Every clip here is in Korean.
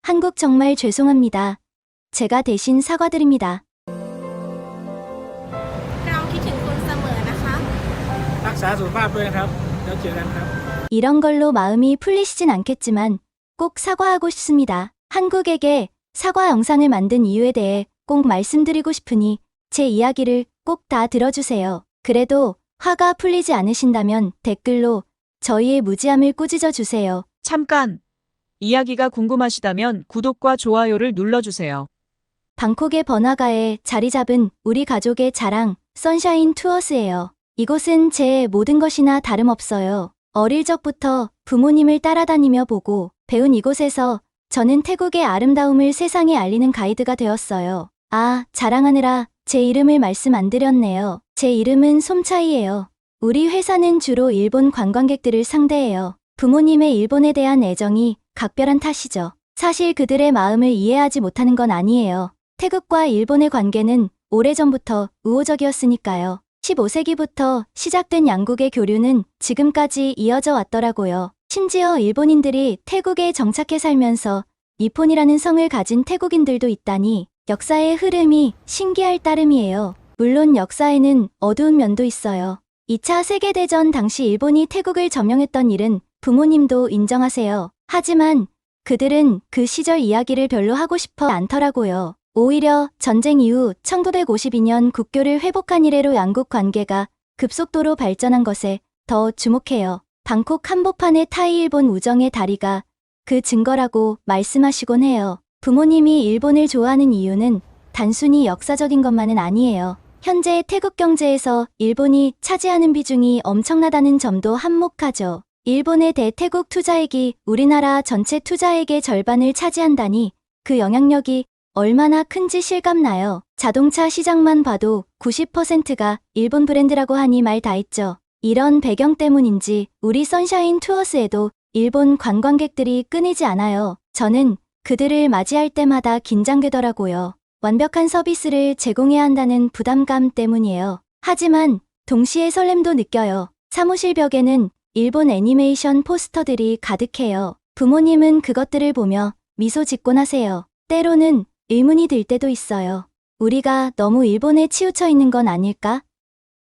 한국 정말 죄송합니다. 제가 대신 사과드립니다. เราคิดถึงคุณเสมอนะคะ รักษาสุขภาพด้วยนะครับแล้วเจอกันครับ 이런 걸로 마음이 풀리시진 않겠지만 꼭 사과하고 싶습니다. 한국에게 사과 영상을 만든 이유에 대해 꼭 말씀드리고 싶으니 제 이야기를 꼭 다 들어주세요. 그래도 화가 풀리지 않으신다면 댓글로 저희의 무지함을 꾸짖어 주세요. 잠깐! 이야기가 궁금하시다면 구독과 좋아요를 눌러주세요. 방콕의 번화가에 자리 잡은 우리 가족의 자랑, 선샤인 투어스예요. 이곳은 제 모든 것이나 다름없어요. 어릴 적부터 부모님을 따라다니며 보고 배운 이곳에서 저는 태국의 아름다움을 세상에 알리는 가이드가 되었어요. 아, 자랑하느라 제 이름을 말씀 안 드렸네요. 제 이름은 솜차이예요. 우리 회사는 주로 일본 관광객들을 상대해요. 부모님의 일본에 대한 애정이 각별한 탓이죠. 사실 그들의 마음을 이해하지 못하는 건 아니에요. 태국과 일본의 관계는 오래전부터 우호적이었으니까요. 15세기부터 시작된 양국의 교류는 지금까지 이어져 왔더라고요. 심지어 일본인들이 태국에 정착해 살면서 니폰이라는 성을 가진 태국인들도 있다니 역사의 흐름이 신기할 따름이에요. 물론 역사에는 어두운 면도 있어요. 2차 세계대전 당시 일본이 태국을 점령했던 일은 부모님도 인정하세요. 하지만 그들은 그 시절 이야기를 별로 하고 싶어 않더라고요. 오히려 전쟁 이후 1952년 국교를 회복한 이래로 양국 관계가 급속도로 발전한 것에 더 주목해요. 방콕 한복판의 타이-일본 우정의 다리가 그 증거라고 말씀하시곤 해요. 부모님이 일본을 좋아하는 이유는 단순히 역사적인 것만은 아니에요. 현재 태국 경제에서 일본이 차지하는 비중이 엄청나다는 점도 한몫하죠. 일본의 대태국 투자액이 우리나라 전체 투자액의 절반을 차지한다니 그 영향력이 얼마나 큰지 실감나요. 자동차 시장만 봐도 90%가 일본 브랜드라고 하니 말 다 했죠. 이런 배경 때문인지 우리 선샤인 투어스에도 일본 관광객들이 끊이지 않아요. 저는 그들을 맞이할 때마다 긴장되더라고요. 완벽한 서비스를 제공해야 한다는 부담감 때문이에요. 하지만 동시에 설렘도 느껴요. 사무실 벽에는 일본 애니메이션 포스터들이 가득해요. 부모님은 그것들을 보며 미소 짓곤 하세요. 때로는 의문이 들 때도 있어요. 우리가 너무 일본에 치우쳐 있는 건 아닐까?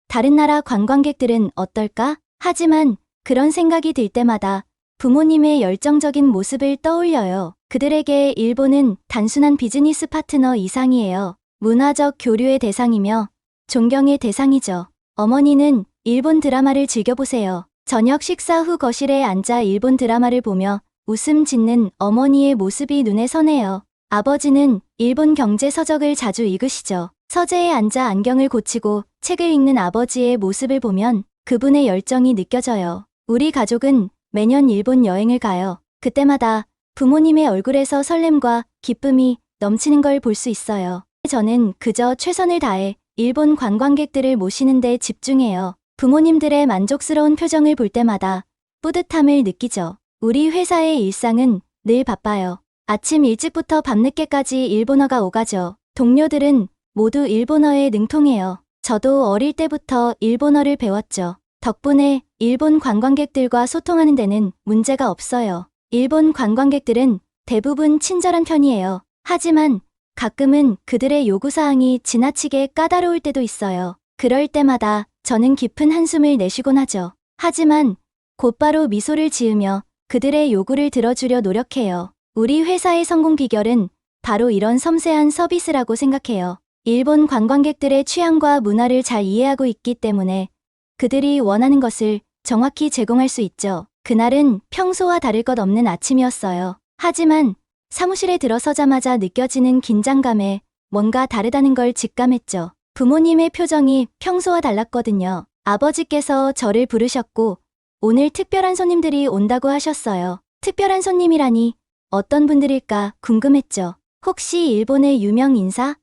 다른 나라 관광객들은 어떨까? 하지만 그런 생각이 들 때마다 부모님의 열정적인 모습을 떠올려요. 그들에게 일본은 단순한 비즈니스 파트너 이상이에요. 문화적 교류의 대상이며 존경의 대상이죠. 어머니는 일본 드라마를 즐겨보세요. 저녁 식사 후 거실에 앉아 일본 드라마를 보며 웃음 짓는 어머니의 모습이 눈에 선해요. 아버지는 일본 경제 서적을 자주 읽으시죠. 서재에 앉아 안경을 고치고 책을 읽는 아버지의 모습을 보면 그분의 열정이 느껴져요. 우리 가족은 매년 일본 여행을 가요. 그때마다 부모님의 얼굴에서 설렘과 기쁨이 넘치는 걸 볼 수 있어요. 저는 그저 최선을 다해 일본 관광객들을 모시는 데 집중해요. 부모님들의 만족스러운 표정을 볼 때마다 뿌듯함을 느끼죠. 우리 회사의 일상은 늘 바빠요. 아침 일찍부터 밤늦게까지 일본어가 오가죠. 동료들은 모두 일본어에 능통해요. 저도 어릴 때부터 일본어를 배웠죠. 덕분에 일본 관광객들과 소통하는 데는 문제가 없어요. 일본 관광객들은 대부분 친절한 편이에요. 하지만 가끔은 그들의 요구사항이 지나치게 까다로울 때도 있어요. 그럴 때마다 저는 깊은 한숨을 내쉬곤 하죠. 하지만 곧바로 미소를 지으며 그들의 요구를 들어주려 노력해요. 우리 회사의 성공 비결은 바로 이런 섬세한 서비스라고 생각해요. 일본 관광객들의 취향과 문화를 잘 이해하고 있기 때문에 그들이 원하는 것을 정확히 제공할 수 있죠. 그날은 평소와 다를 것 없는 아침이었어요. 하지만 사무실에 들어서자마자 느껴지는 긴장감에 뭔가 다르다는 걸 직감했죠. 부모님의 표정이 평소와 달랐거든요. 아버지께서 저를 부르셨고 오늘 특별한 손님들이 온다고 하셨어요. 특별한 손님이라니 어떤 분들일까 궁금했죠. 혹시 일본의 유명 인사?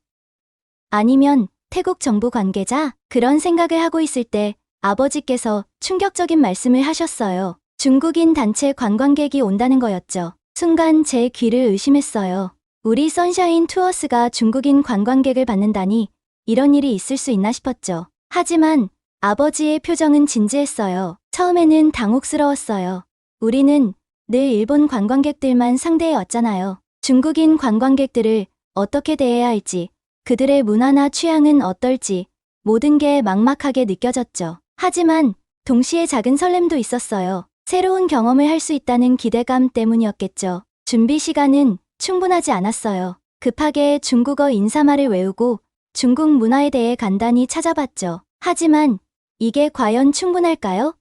아니면 태국 정부 관계자? 그런 생각을 하고 있을 때 아버지께서 충격적인 말씀을 하셨어요. 중국인 단체 관광객이 온다는 거였죠. 순간 제 귀를 의심했어요. 우리 선샤인 투어스가 중국인 관광객을 받는다니 이런 일이 있을 수 있나 싶었죠. 하지만 아버지의 표정은 진지했어요. 처음에는 당혹스러웠어요. 우리는 늘 일본 관광객들만 상대해 왔잖아요. 중국인 관광객들을 어떻게 대해야 할지, 그들의 문화나 취향은 어떨지 모든 게 막막하게 느껴졌죠. 하지만 동시에 작은 설렘도 있었어요. 새로운 경험을 할 수 있다는 기대감 때문이었겠죠. 준비 시간은 충분하지 않았어요. 급하게 중국어 인사말을 외우고 중국 문화에 대해 간단히 찾아봤죠. 하지만 이게 과연 충분할까요?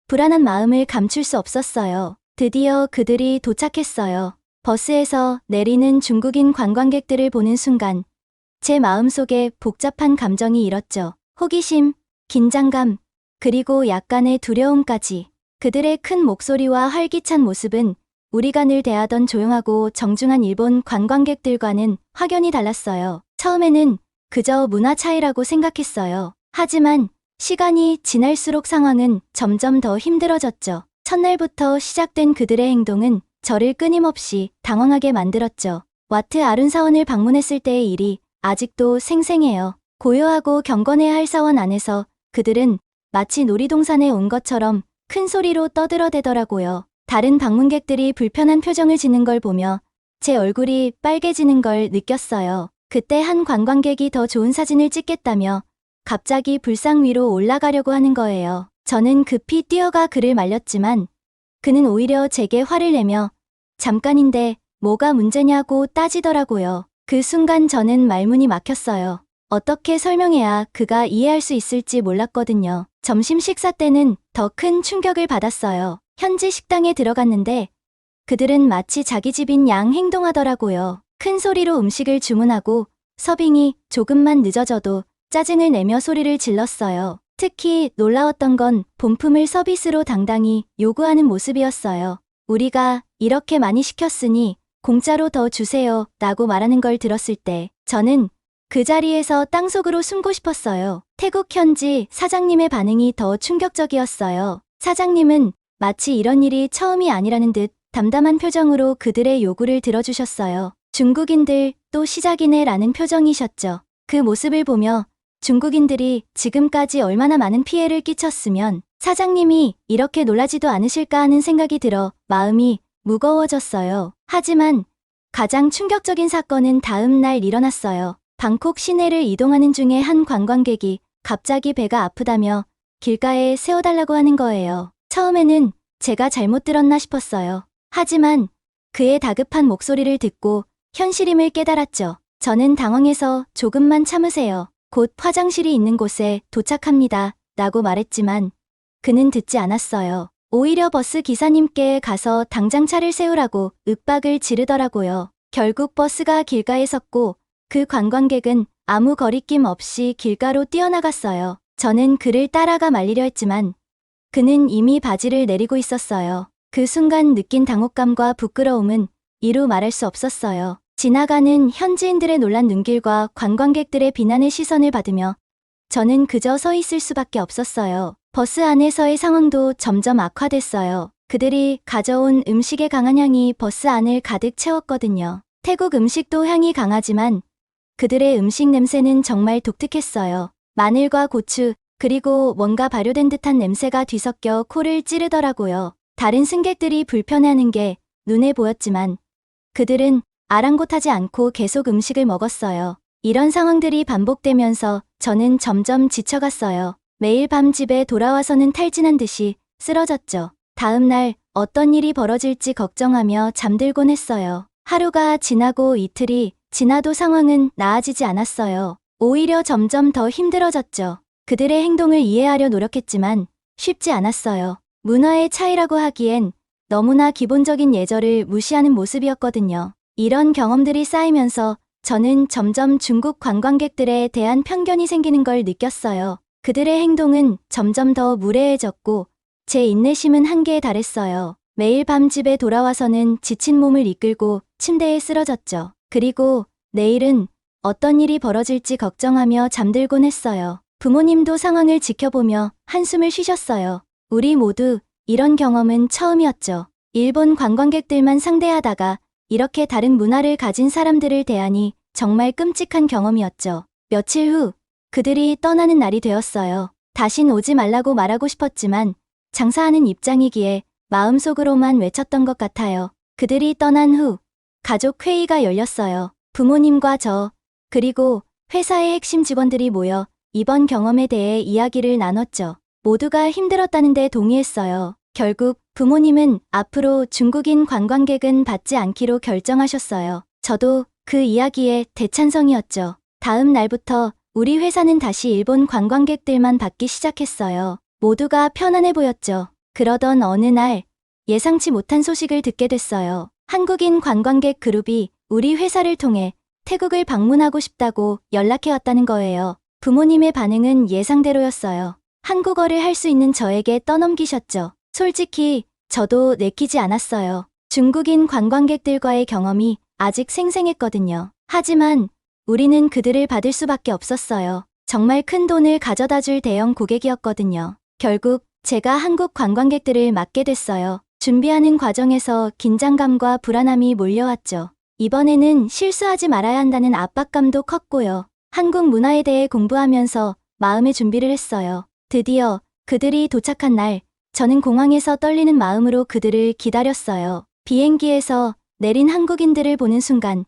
불안한 마음을 감출 수 없었어요. 드디어 그들이 도착했어요. 버스에서 내리는 중국인 관광객들을 보는 순간 제 마음속에 복잡한 감정이 일었죠. 호기심, 긴장감, 그리고 약간의 두려움까지. 그들의 큰 목소리와 활기찬 모습은 우리가 늘 대하던 조용하고 정중한 일본 관광객들과는 확연히 달랐어요. 처음에는 그저 문화 차이라고 생각했어요. 하지만 시간이 지날수록 상황은 점점 더 힘들어졌죠. 첫날부터 시작된 그들의 행동은 저를 끊임없이 당황하게 만들었죠. 와트 아룬 사원을 방문했을 때의 일이 아직도 생생해요. 고요하고 경건해야 할 사원 안에서 그들은 마치 놀이동산에 온 것처럼 큰 소리로 떠들어대더라고요. 다른 방문객들이 불편한 표정을 짓는 걸 보며 제 얼굴이 빨개지는 걸 느꼈어요. 그때 한 관광객이 더 좋은 사진을 찍겠다며 갑자기 불상 위로 올라가려고 하는 거예요. 저는 급히 뛰어가 그를 말렸지만 그는 오히려 제게 화를 내며 잠깐인데 뭐가 문제냐고 따지더라고요. 그 순간 저는 말문이 막혔어요. 어떻게 설명해야 그가 이해할 수 있을지 몰랐거든요. 점심 식사 때는 더 큰 충격을 받았어요. 현지 식당에 들어갔는데 그들은 마치 자기 집인 양 행동하더라고요. 큰 소리로 음식을 주문하고 서빙이 조금만 늦어져도 짜증을 내며 소리를 질렀어요. 특히 놀라웠던 건 본품을 서비스로 당당히 요구하는 모습이었어요. 우리가 이렇게 많이 시켰으니 공짜로 더 주세요 라고 말하는 걸 들었을 때 저는 그 자리에서 땅속으로 숨고 싶었어요. 태국 현지 사장님의 반응이 더 충격적이었어요. 사장님은 마치 이런 일이 처음이 아니라는 듯 담담한 표정으로 그들의 요구를 들어주셨어요. 중국인들 또 시작이네 라는 표정이셨죠. 그 모습을 보며 중국인들이 지금까지 얼마나 많은 피해를 끼쳤으면 사장님이 이렇게 놀라지도 않으실까 하는 생각이 들어 마음이 무거워졌어요. 하지만 가장 충격적인 사건은 다음 날 일어났어요. 방콕 시내를 이동하는 중에 한 관광객이 갑자기 배가 아프다며 길가에 세워달라고 하는 거예요. 처음에는 제가 잘못 들었나 싶었어요. 하지만 그의 다급한 목소리를 듣고 현실임을 깨달았죠. 저는 당황해서 조금만 참으세요. 곧 화장실이 있는 곳에 도착합니다. 라고 말했지만 그는 듣지 않았어요. 오히려 버스 기사님께 가서 당장 차를 세우라고 윽박을 지르더라고요. 결국 버스가 길가에 섰고 그 관광객은 아무 거리낌 없이 길가로 뛰어나갔어요. 저는 그를 따라가 말리려 했지만 그는 이미 바지를 내리고 있었어요. 그 순간 느낀 당혹감과 부끄러움은 이루 말할 수 없었어요. 지나가는 현지인들의 놀란 눈길과 관광객들의 비난의 시선을 받으며 저는 그저 서 있을 수밖에 없었어요. 버스 안에서의 상황도 점점 악화됐어요. 그들이 가져온 음식의 강한 향이 버스 안을 가득 채웠거든요. 태국 음식도 향이 강하지만 그들의 음식 냄새는 정말 독특했어요. 마늘과 고추, 그리고 뭔가 발효된 듯한 냄새가 뒤섞여 코를 찌르더라고요. 다른 승객들이 불편해하는 게 눈에 보였지만 그들은 아랑곳하지 않고 계속 음식을 먹었어요. 이런 상황들이 반복되면서 저는 점점 지쳐갔어요. 매일 밤 집에 돌아와서는 탈진한 듯이 쓰러졌죠. 다음 날 어떤 일이 벌어질지 걱정하며 잠들곤 했어요. 하루가 지나고 이틀이 지나도 상황은 나아지지 않았어요. 오히려 점점 더 힘들어졌죠. 그들의 행동을 이해하려 노력했지만 쉽지 않았어요. 문화의 차이라고 하기엔 너무나 기본적인 예절을 무시하는 모습이었거든요. 이런 경험들이 쌓이면서 저는 점점 중국 관광객들에 대한 편견이 생기는 걸 느꼈어요. 그들의 행동은 점점 더 무례해졌고 제 인내심은 한계에 달했어요. 매일 밤 집에 돌아와서는 지친 몸을 이끌고 침대에 쓰러졌죠. 그리고 내일은 어떤 일이 벌어질지 걱정하며 잠들곤 했어요. 부모님도 상황을 지켜보며 한숨을 쉬셨어요. 우리 모두 이런 경험은 처음이었죠. 일본 관광객들만 상대하다가 이렇게 다른 문화를 가진 사람들을 대하니 정말 끔찍한 경험이었죠. 며칠 후 그들이 떠나는 날이 되었어요. 다신 오지 말라고 말하고 싶었지만 장사하는 입장이기에 마음속으로만 외쳤던 것 같아요. 그들이 떠난 후 가족 회의가 열렸어요. 부모님과 저, 그리고 회사의 핵심 직원들이 모여 이번 경험에 대해 이야기를 나눴죠. 모두가 힘들었다는데 동의했어요. 결국 부모님은 앞으로 중국인 관광객은 받지 않기로 결정하셨어요. 저도 그 이야기에 대찬성이었죠. 다음 날부터 우리 회사는 다시 일본 관광객들만 받기 시작했어요. 모두가 편안해 보였죠. 그러던 어느 날 예상치 못한 소식을 듣게 됐어요. 한국인 관광객 그룹이 우리 회사를 통해 태국을 방문하고 싶다고 연락해 왔다는 거예요. 부모님의 반응은 예상대로였어요. 한국어를 할 수 있는 저에게 떠넘기셨죠. 솔직히 저도 내키지 않았어요. 중국인 관광객들과의 경험이 아직 생생했거든요. 하지만 우리는 그들을 받을 수밖에 없었어요. 정말 큰 돈을 가져다 줄 대형 고객이었거든요. 결국 제가 한국 관광객들을 맡게 됐어요. 준비하는 과정에서 긴장감과 불안함이 몰려왔죠. 이번에는 실수하지 말아야 한다는 압박감도 컸고요. 한국 문화에 대해 공부하면서 마음의 준비를 했어요. 드디어 그들이 도착한 날, 저는 공항에서 떨리는 마음으로 그들을 기다렸어요. 비행기에서 내린 한국인들을 보는 순간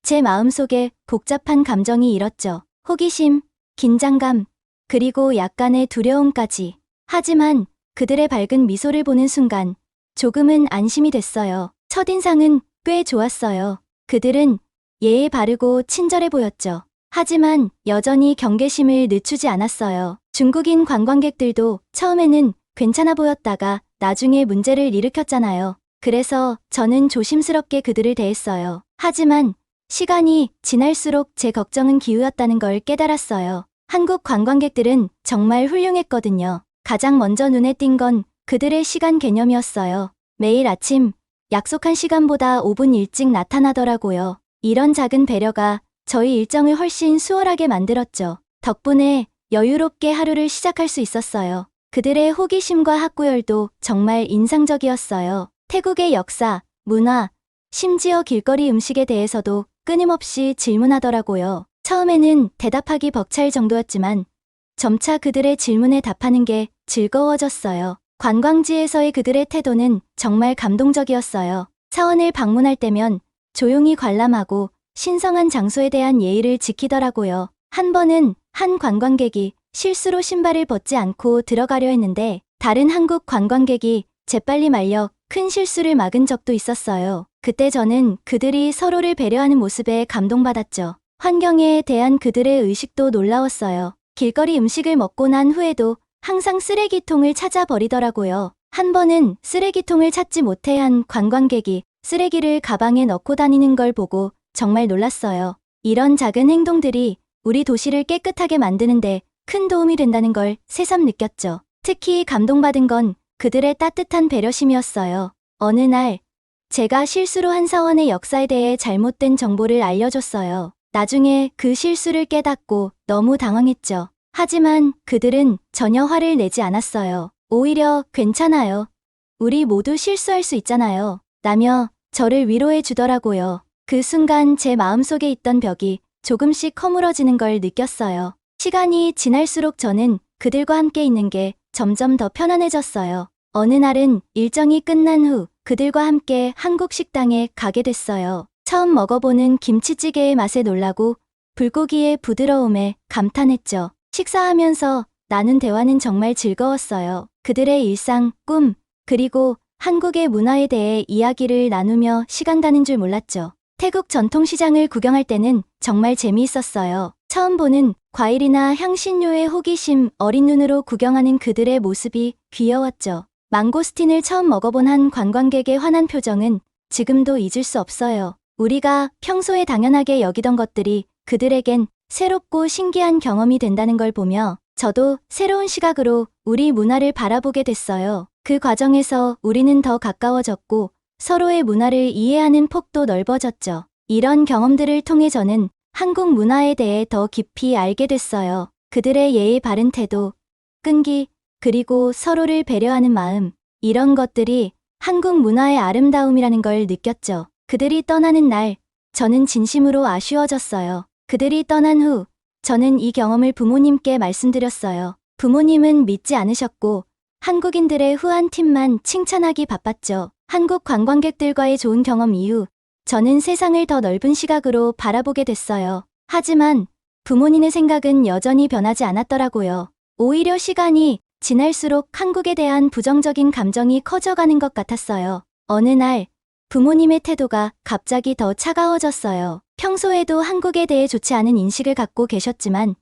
제 마음속에 복잡한 감정이 일었죠. 호기심, 긴장감, 그리고 약간의 두려움까지. 하지만 그들의 밝은 미소를 보는 순간 조금은 안심이 됐어요. 첫인상은 꽤 좋았어요. 그들은 예의 바르고 친절해 보였죠. 하지만 여전히 경계심을 늦추지 않았어요. 중국인 관광객들도 처음에는 괜찮아 보였다가 나중에 문제를 일으켰잖아요. 그래서 저는 조심스럽게 그들을 대했어요. 하지만 시간이 지날수록 제 걱정은 기우였다는 걸 깨달았어요. 한국 관광객들은 정말 훌륭했거든요. 가장 먼저 눈에 띈 건 그들의 시간 개념이었어요. 매일 아침 약속한 시간보다 5분 일찍 나타나더라고요. 이런 작은 배려가 저희 일정을 훨씬 수월하게 만들었죠. 덕분에 여유롭게 하루를 시작할 수 있었어요. 그들의 호기심과 학구열도 정말 인상적이었어요. 태국의 역사, 문화, 심지어 길거리 음식에 대해서도 끊임없이 질문하더라고요. 처음에는 대답하기 벅찰 정도였지만 점차 그들의 질문에 답하는 게 즐거워졌어요. 관광지에서의 그들의 태도는 정말 감동적이었어요. 사원을 방문할 때면 조용히 관람하고 신성한 장소에 대한 예의를 지키더라고요. 한 번은 한 관광객이 실수로 신발을 벗지 않고 들어가려 했는데 다른 한국 관광객이 재빨리 말려 큰 실수를 막은 적도 있었어요. 그때 저는 그들이 서로를 배려하는 모습에 감동받았죠. 환경에 대한 그들의 의식도 놀라웠어요. 길거리 음식을 먹고 난 후에도 항상 쓰레기통을 찾아버리더라고요. 한 번은 쓰레기통을 찾지 못해 한 관광객이 쓰레기를 가방에 넣고 다니는 걸 보고 정말 놀랐어요. 이런 작은 행동들이 우리 도시를 깨끗하게 만드는데 큰 도움이 된다는 걸 새삼 느꼈죠. 특히 감동받은 건 그들의 따뜻한 배려심이었어요. 어느 날 제가 실수로 한 사원의 역사에 대해 잘못된 정보를 알려줬어요. 나중에 그 실수를 깨닫고 너무 당황했죠. 하지만 그들은 전혀 화를 내지 않았어요. 오히려 괜찮아요. 우리 모두 실수할 수 있잖아요. 라며 저를 위로해 주더라고요. 그 순간 제 마음속에 있던 벽이 조금씩 허물어지는 걸 느꼈어요. 시간이 지날수록 저는 그들과 함께 있는 게 점점 더 편안해졌어요. 어느 날은 일정이 끝난 후 그들과 함께 한국 식당에 가게 됐어요. 처음 먹어보는 김치찌개의 맛에 놀라고 불고기의 부드러움에 감탄했죠. 식사하면서 나눈 대화는 정말 즐거웠어요. 그들의 일상, 꿈, 그리고 한국의 문화에 대해 이야기를 나누며 시간 가는 줄 몰랐죠. 태국 전통시장을 구경할 때는 정말 재미있었어요. 처음 보는 과일이나 향신료의 호기심 어린 눈으로 구경하는 그들의 모습이 귀여웠죠. 망고스틴을 처음 먹어본 한 관광객의 환한 표정은 지금도 잊을 수 없어요. 우리가 평소에 당연하게 여기던 것들이 그들에겐 새롭고 신기한 경험이 된다는 걸 보며 저도 새로운 시각으로 우리 문화를 바라보게 됐어요. 그 과정에서 우리는 더 가까워졌고 서로의 문화를 이해하는 폭도 넓어졌죠. 이런 경험들을 통해 저는 한국 문화에 대해 더 깊이 알게 됐어요. 그들의 예의 바른 태도, 끈기, 그리고 서로를 배려하는 마음, 이런 것들이 한국 문화의 아름다움이라는 걸 느꼈죠. 그들이 떠나는 날, 저는 진심으로 아쉬워졌어요. 그들이 떠난 후, 저는 이 경험을 부모님께 말씀드렸어요. 부모님은 믿지 않으셨고, 한국인들의 후한 팀만 칭찬하기 바빴죠. 한국 관광객들과의 좋은 경험 이후, 저는 세상을 더 넓은 시각으로 바라보게 됐어요. 하지만 부모님의 생각은 여전히 변하지 않았더라고요. 오히려 시간이 지날수록 한국에 대한 부정적인 감정이 커져가는 것 같았어요. 어느 날 부모님의 태도가 갑자기 더 차가워졌어요. 평소에도 한국에 대해 좋지 않은 인식을 갖고 계셨지만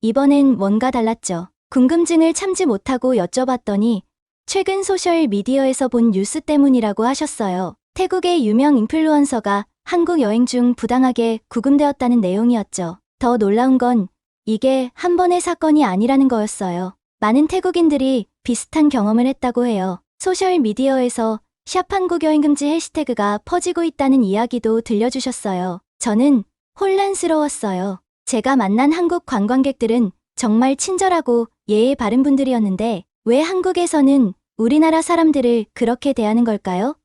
이번엔 뭔가 달랐죠. 궁금증을 참지 못하고 여쭤봤더니 최근 소셜 미디어에서 본 뉴스 때문이라고 하셨어요. 태국의 유명 인플루언서가 한국 여행 중 부당하게 구금되었다는 내용이었죠. 더 놀라운 건 이게 한 번의 사건이 아니라는 거였어요. 많은 태국인들이 비슷한 경험을 했다고 해요. 소셜 미디어에서 샵 한국 여행 금지 해시태그가 퍼지고 있다는 이야기도 들려주셨어요. 저는 혼란스러웠어요. 제가 만난 한국 관광객들은 정말 친절하고 예의 바른 분들이었는데 왜 한국에서는 우리나라 사람들을 그렇게 대하는 걸까요?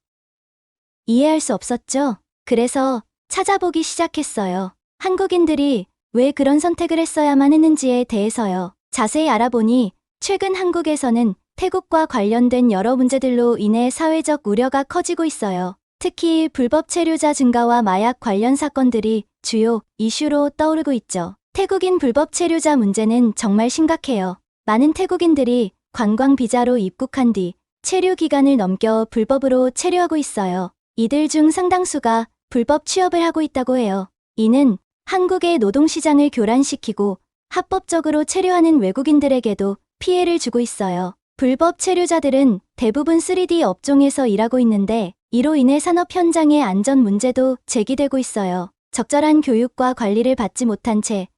이해할 수 없었죠. 그래서 찾아보기 시작했어요. 한국인들이 왜 그런 선택을 했어야만 했는지에 대해서요. 자세히 알아보니 최근 한국에서는 태국과 관련된 여러 문제들로 인해 사회적 우려가 커지고 있어요. 특히 불법 체류자 증가와 마약 관련 사건들이 주요 이슈로 떠오르고 있죠. 태국인 불법 체류자 문제는 정말 심각해요. 많은 태국인들이 관광 비자로 입국한 뒤 체류 기간을 넘겨 불법으로 체류하고 있어요. 이들 중 상당수가 불법 취업을 하고 있다고 해요. 이는 한국의 노동시장을 교란시키고 합법적으로 체류하는 외국인들에게도 피해를 주고 있어요. 불법 체류자들은 대부분 3D 업종에서 일하고 있는데 이로 인해 산업 현장의 안전 문제도 제기되고 있어요. 적절한 교육과 관리를 받지 못한 채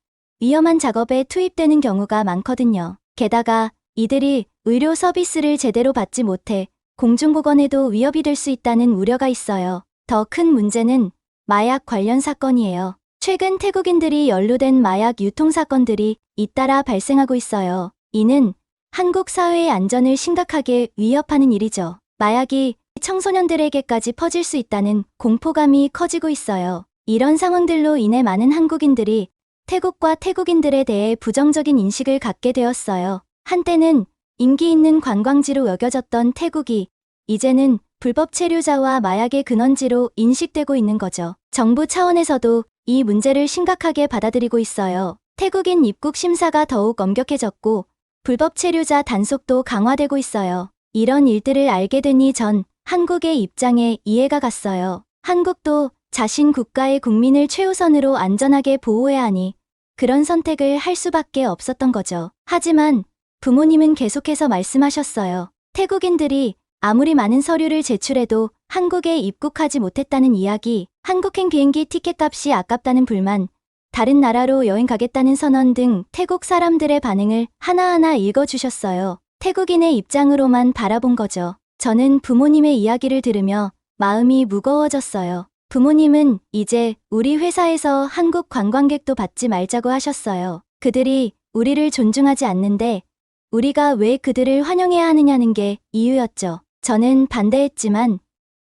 위험한 작업에 투입되는 경우가 많거든요. 게다가 이들이 의료 서비스를 제대로 받지 못해 공중보건에도 위협이 될 수 있다는 우려가 있어요. 더 큰 문제는 마약 관련 사건이에요. 최근 태국인들이 연루된 마약 유통 사건들이 잇따라 발생하고 있어요. 이는 한국 사회의 안전을 심각하게 위협하는 일이죠. 마약이 청소년들에게까지 퍼질 수 있다는 공포감이 커지고 있어요. 이런 상황들로 인해 많은 한국인들이 태국과 태국인들에 대해 부정적인 인식을 갖게 되었어요. 한때는 인기 있는 관광지로 여겨졌던 태국이 이제는 불법 체류자와 마약의 근원지로 인식되고 있는 거죠. 정부 차원에서도 이 문제를 심각하게 받아들이고 있어요. 태국인 입국 심사가 더욱 엄격해졌고 불법 체류자 단속도 강화되고 있어요. 이런 일들을 알게 되니 전 한국의 입장에 이해가 갔어요. 한국도 자신 국가의 국민을 최우선으로 안전하게 보호해야 하니 그런 선택을 할 수밖에 없었던 거죠. 하지만 부모님은 계속해서 말씀하셨어요. 태국인들이 아무리 많은 서류를 제출해도 한국에 입국하지 못했다는 이야기, 한국행 비행기 티켓값이 아깝다는 불만, 다른 나라로 여행 가겠다는 선언 등 태국 사람들의 반응을 하나하나 읽어주셨어요. 태국인의 입장으로만 바라본 거죠. 저는 부모님의 이야기를 들으며 마음이 무거워졌어요. 부모님은 이제 우리 회사에서 한국 관광객도 받지 말자고 하셨어요. 그들이 우리를 존중하지 않는데 우리가 왜 그들을 환영해야 하느냐는 게 이유였죠. 저는 반대했지만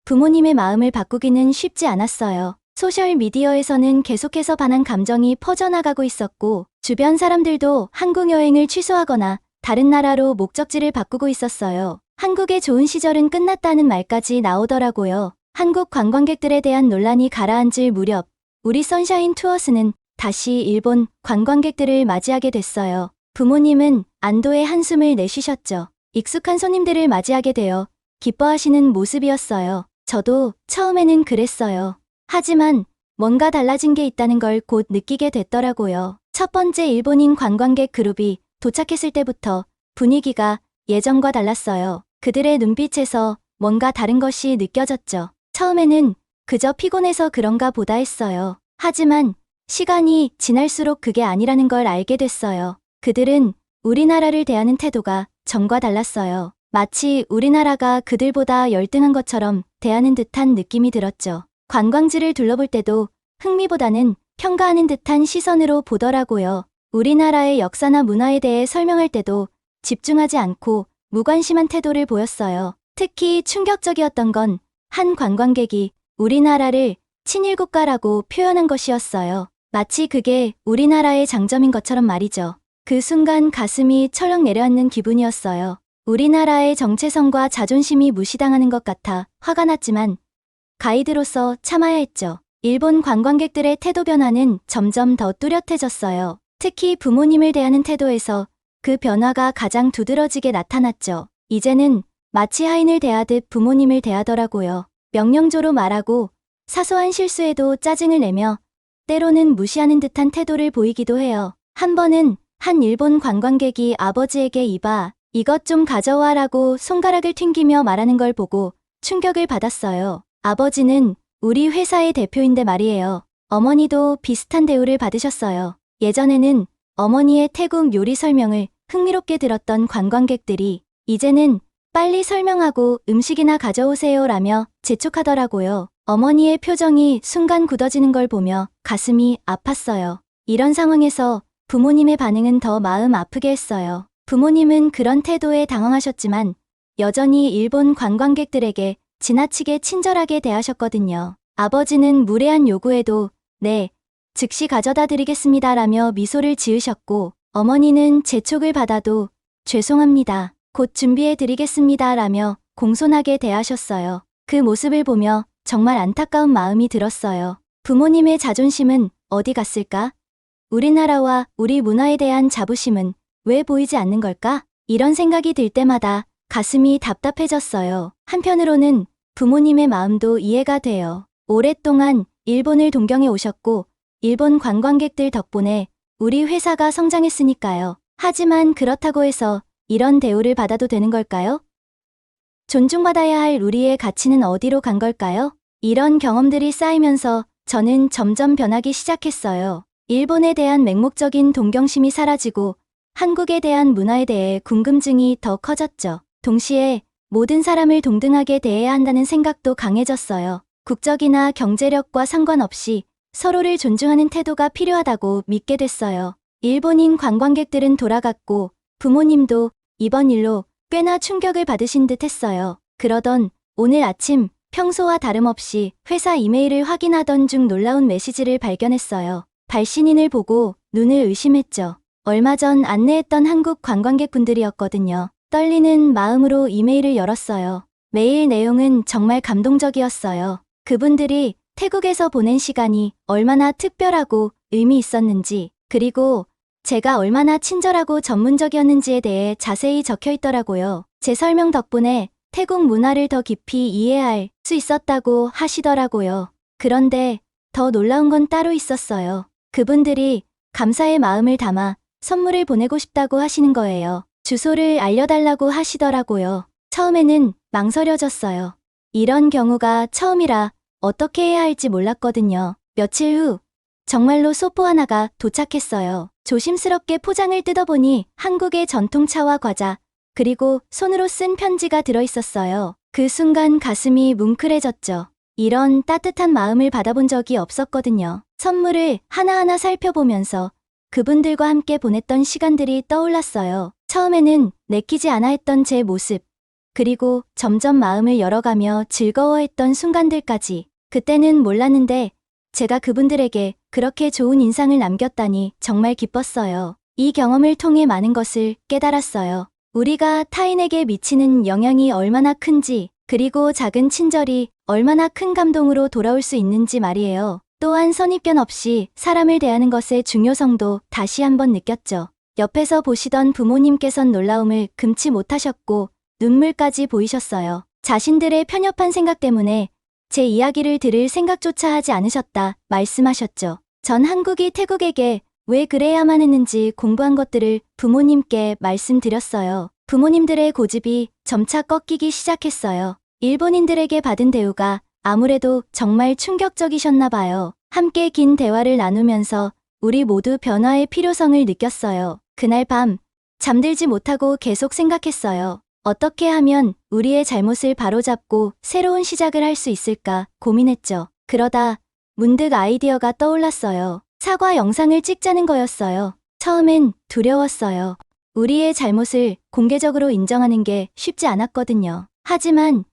부모님의 마음을 바꾸기는 쉽지 않았어요. 소셜미디어에서는 계속해서 반한 감정이 퍼져나가고 있었고 주변 사람들도 한국 여행을 취소하거나 다른 나라로 목적지를 바꾸고 있었어요. 한국의 좋은 시절은 끝났다는 말까지 나오더라고요. 한국 관광객들에 대한 논란이 가라앉을 무렵 우리 선샤인 투어스는 다시 일본 관광객들을 맞이하게 됐어요. 부모님은 안도의 한숨을 내쉬셨죠. 익숙한 손님들을 맞이하게 되어 기뻐하시는 모습이었어요. 저도 처음에는 그랬어요. 하지만 뭔가 달라진 게 있다는 걸 곧 느끼게 됐더라고요. 첫 번째 일본인 관광객 그룹이 도착했을 때부터 분위기가 예전과 달랐어요. 그들의 눈빛에서 뭔가 다른 것이 느껴졌죠. 처음에는 그저 피곤해서 그런가 보다 했어요. 하지만 시간이 지날수록 그게 아니라는 걸 알게 됐어요. 그들은 우리나라를 대하는 태도가 전과 달랐어요. 마치 우리나라가 그들보다 열등한 것처럼 대하는 듯한 느낌이 들었죠. 관광지를 둘러볼 때도 흥미보다는 평가하는 듯한 시선으로 보더라고요. 우리나라의 역사나 문화에 대해 설명할 때도 집중하지 않고 무관심한 태도를 보였어요. 특히 충격적이었던 건 한 관광객이 우리나라를 친일국가라고 표현한 것이었어요. 마치 그게 우리나라의 장점인 것처럼 말이죠. 그 순간 가슴이 철렁 내려앉는 기분이었어요. 우리나라의 정체성과 자존심이 무시당하는 것 같아 화가 났지만 가이드로서 참아야 했죠. 일본 관광객들의 태도 변화는 점점 더 뚜렷해졌어요. 특히 부모님을 대하는 태도에서 그 변화가 가장 두드러지게 나타났죠. 이제는 마치 하인을 대하듯 부모님을 대하더라고요. 명령조로 말하고 사소한 실수에도 짜증을 내며 때로는 무시하는 듯한 태도를 보이기도 해요. 한 번은 한 일본 관광객이 아버지에게 이봐, 이것 좀 가져와라고 손가락을 튕기며 말하는 걸 보고 충격을 받았어요. 아버지는 우리 회사의 대표인데 말이에요. 어머니도 비슷한 대우를 받으셨어요. 예전에는 어머니의 태국 요리 설명을 흥미롭게 들었던 관광객들이 이제는 빨리 설명하고 음식이나 가져오세요 라며 재촉하더라고요. 어머니의 표정이 순간 굳어지는 걸 보며 가슴이 아팠어요. 이런 상황에서 부모님의 반응은 더 마음 아프게 했어요. 부모님은 그런 태도에 당황하셨지만 여전히 일본 관광객들에게 지나치게 친절하게 대하셨거든요. 아버지는 무례한 요구에도 네, 즉시 가져다 드리겠습니다 라며 미소를 지으셨고 어머니는 재촉을 받아도 죄송합니다. 곧 준비해 드리겠습니다 라며 공손하게 대하셨어요. 그 모습을 보며 정말 안타까운 마음이 들었어요. 부모님의 자존심은 어디 갔을까? 우리나라와 우리 문화에 대한 자부심은 왜 보이지 않는 걸까? 이런 생각이 들 때마다 가슴이 답답해졌어요. 한편으로는 부모님의 마음도 이해가 돼요. 오랫동안 일본을 동경해 오셨고 일본 관광객들 덕분에 우리 회사가 성장했으니까요. 하지만 그렇다고 해서 이런 대우를 받아도 되는 걸까요? 존중받아야 할 우리의 가치는 어디로 간 걸까요? 이런 경험들이 쌓이면서 저는 점점 변하기 시작했어요. 일본에 대한 맹목적인 동경심이 사라지고 한국에 대한 문화에 대해 궁금증이 더 커졌죠. 동시에 모든 사람을 동등하게 대해야 한다는 생각도 강해졌어요. 국적이나 경제력과 상관없이 서로를 존중하는 태도가 필요하다고 믿게 됐어요. 일본인 관광객들은 돌아갔고 부모님도 이번 일로 꽤나 충격을 받으신 듯 했어요. 그러던 오늘 아침 평소와 다름없이 회사 이메일을 확인하던 중 놀라운 메시지를 발견했어요. 발신인을 보고 눈을 의심했죠. 얼마 전 안내했던 한국 관광객분들이었거든요. 떨리는 마음으로 이메일을 열었어요. 메일 내용은 정말 감동적이었어요. 그분들이 태국에서 보낸 시간이 얼마나 특별하고 의미 있었는지, 그리고 제가 얼마나 친절하고 전문적이었는지에 대해 자세히 적혀 있더라고요. 제 설명 덕분에 태국 문화를 더 깊이 이해할 수 있었다고 하시더라고요. 그런데 더 놀라운 건 따로 있었어요. 그분들이 감사의 마음을 담아 선물을 보내고 싶다고 하시는 거예요. 주소를 알려달라고 하시더라고요. 처음에는 망설여졌어요. 이런 경우가 처음이라 어떻게 해야 할지 몰랐거든요. 며칠 후 정말로 소포 하나가 도착했어요. 조심스럽게 포장을 뜯어보니 한국의 전통차와 과자, 그리고 손으로 쓴 편지가 들어있었어요. 그 순간 가슴이 뭉클해졌죠. 이런 따뜻한 마음을 받아본 적이 없었거든요. 선물을 하나하나 살펴보면서 그분들과 함께 보냈던 시간들이 떠올랐어요. 처음에는 내키지 않아 했던 제 모습, 그리고 점점 마음을 열어가며 즐거워했던 순간들까지. 그때는 몰랐는데 제가 그분들에게 그렇게 좋은 인상을 남겼다니 정말 기뻤어요. 이 경험을 통해 많은 것을 깨달았어요. 우리가 타인에게 미치는 영향이 얼마나 큰지, 그리고 작은 친절이 얼마나 큰 감동으로 돌아올 수 있는지 말이에요. 또한 선입견 없이 사람을 대하는 것의 중요성도 다시 한번 느꼈죠. 옆에서 보시던 부모님께선 놀라움을 금치 못하셨고 눈물까지 보이셨어요. 자신들의 편협한 생각 때문에 제 이야기를 들을 생각조차 하지 않으셨다 말씀하셨죠. 전 한국이 태국에게 왜 그래야만 했는지 공부한 것들을 부모님께 말씀드렸어요. 부모님들의 고집이 점차 꺾이기 시작했어요. 일본인들에게 받은 대우가 아무래도 정말 충격적이셨나 봐요. 함께 긴 대화를 나누면서 우리 모두 변화의 필요성을 느꼈어요. 그날 밤 잠들지 못하고 계속 생각했어요. 어떻게 하면 우리의 잘못을 바로잡고 새로운 시작을 할 수 있을까 고민했죠. 그러다 문득 아이디어가 떠올랐어요. 사과 영상을 찍자는 거였어요. 처음엔 두려웠어요. 우리의 잘못을 공개적으로 인정하는 게 쉽지 않았거든요. 하지만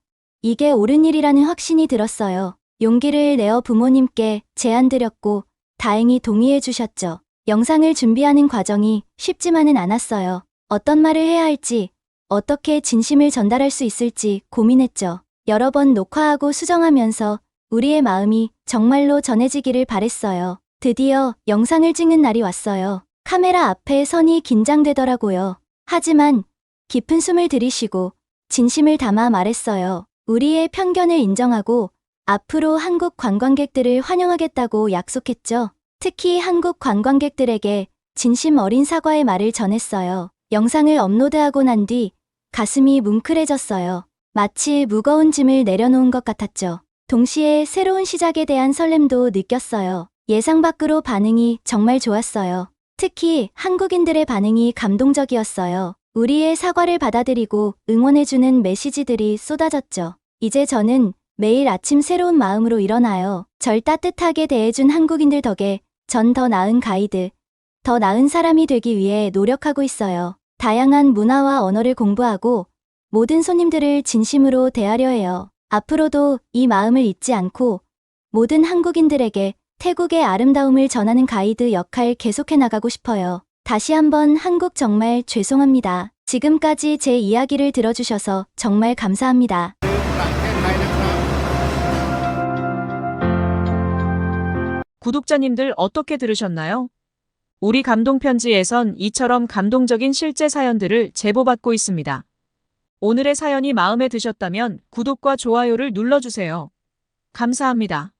이게 옳은 일이라는 확신이 들었어요. 용기를 내어 부모님께 제안드렸고 다행히 동의해 주셨죠. 영상을 준비하는 과정이 쉽지만은 않았어요. 어떤 말을 해야 할지, 어떻게 진심을 전달할 수 있을지 고민했죠. 여러 번 녹화하고 수정하면서 우리의 마음이 정말로 전해지기를 바랬어요. 드디어 영상을 찍는 날이 왔어요. 카메라 앞에 선이 긴장되더라고요. 하지만 깊은 숨을 들이쉬고 진심을 담아 말했어요. 우리의 편견을 인정하고 앞으로 한국 관광객들을 환영하겠다고 약속했죠. 특히 한국 관광객들에게 진심 어린 사과의 말을 전했어요. 영상을 업로드하고 난 뒤 가슴이 뭉클해졌어요. 마치 무거운 짐을 내려놓은 것 같았죠. 동시에 새로운 시작에 대한 설렘도 느꼈어요. 예상 밖으로 반응이 정말 좋았어요. 특히 한국인들의 반응이 감동적이었어요. 우리의 사과를 받아들이고 응원해주는 메시지들이 쏟아졌죠. 이제 저는 매일 아침 새로운 마음으로 일어나요. 절 따뜻하게 대해준 한국인들 덕에 전 더 나은 가이드, 더 나은 사람이 되기 위해 노력하고 있어요. 다양한 문화와 언어를 공부하고 모든 손님들을 진심으로 대하려 해요. 앞으로도 이 마음을 잊지 않고 모든 한국인들에게 태국의 아름다움을 전하는 가이드 역할 계속해 나가고 싶어요. 다시 한번 한국 정말 죄송합니다. 지금까지 제 이야기를 들어주셔서 정말 감사합니다. 구독자님들 어떻게 들으셨나요? 우리 감동편지에선 이처럼 감동적인 실제 사연들을 제보받고 있습니다. 오늘의 사연이 마음에 드셨다면 구독과 좋아요를 눌러주세요. 감사합니다.